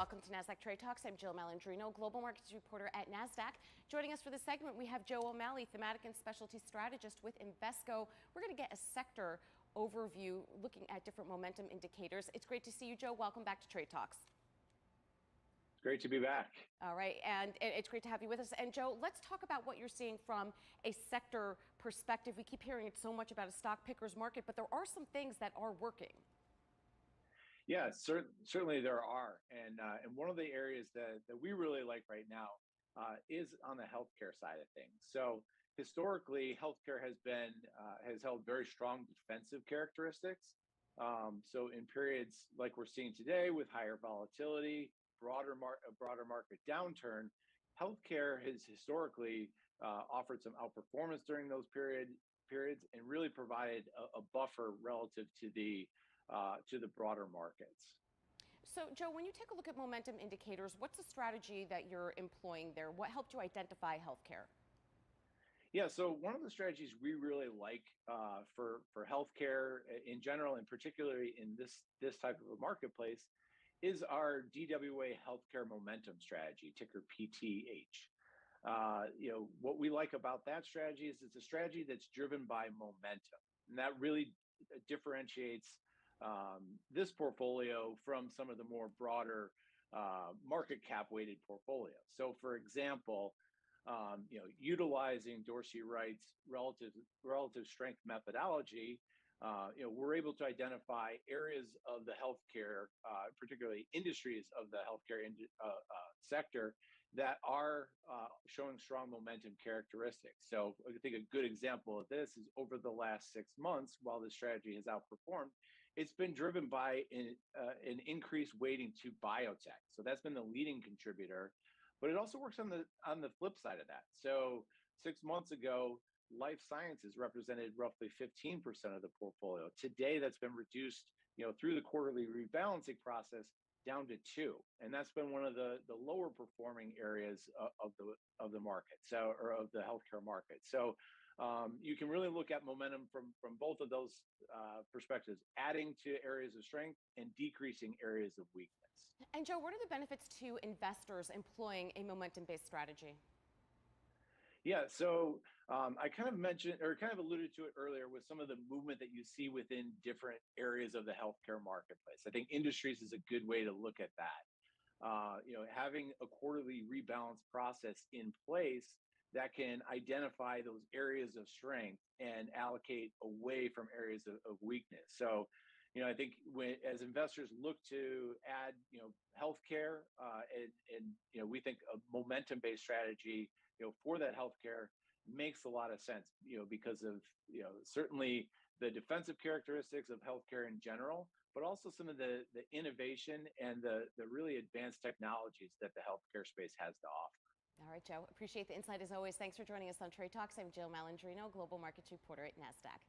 Welcome to Nasdaq Trade Talks. I'm Jill Malandrino, Global Markets Reporter at Nasdaq. Joining us for this segment, we have Joe O'Malley, Thematic and Specialty Strategist with Invesco. We're going to get a sector overview looking at different momentum indicators. It's great to see you, Joe. Welcome back to Trade Talks. It's great to be back. All right, and it's great to have you with us. And Joe, let's talk about what you're seeing from a sector perspective. We keep hearing so much about a stock picker's market, but there are some things that are working. Yeah, certainly there are, and one of the areas that we really like right now is on the healthcare side of things. So historically, healthcare has held very strong defensive characteristics. So in periods like we're seeing today with higher volatility, a broader market downturn, healthcare has historically offered some outperformance during those periods and really provided a buffer relative to the broader markets. So, Joe, when you take a look at momentum indicators, what's the strategy that you're employing there? What helped you identify healthcare? Yeah, so one of the strategies we really like for healthcare in general, and particularly in this type of a marketplace, is our DWA Healthcare Momentum Strategy, ticker PTH. What we like about that strategy is it's a strategy that's driven by momentum, and that really differentiates this portfolio from some of the more broader market cap weighted portfolios. So, for example, utilizing Dorsey Wright's relative strength methodology, we're able to identify areas of the healthcare, particularly industries of the healthcare sector, that are showing strong momentum characteristics. So I think a good example of this is over the last 6 months, while the strategy has outperformed, it's been driven by an increased weighting to biotech. So that's been the leading contributor, but it also works on the flip side of that. So 6 months ago, life sciences represented roughly 15% of the portfolio. Today, that's been reduced, through the quarterly rebalancing process down to 2%, and that's been one of the lower performing areas of the market, or of the healthcare market. So you can really look at momentum from both of those perspectives, adding to areas of strength and decreasing areas of weakness. And Joe, what are the benefits to investors employing a momentum-based strategy? Yeah, so I kind of mentioned or kind of alluded to it earlier with some of the movement that you see within different areas of the healthcare marketplace. I think industries is a good way to look at that. Having a quarterly rebalance process in place that can identify those areas of strength and allocate away from areas of weakness. So, I think as investors look to add, healthcare, and we think a momentum-based strategy, for that healthcare makes a lot of sense, because of, certainly the defensive characteristics of healthcare in general, but also some of the innovation and the really advanced technologies that the healthcare space has to offer. All right, Joe, appreciate the insight as always. Thanks for joining us on Trade Talks. I'm Jill Malandrino, Global Markets Reporter at Nasdaq.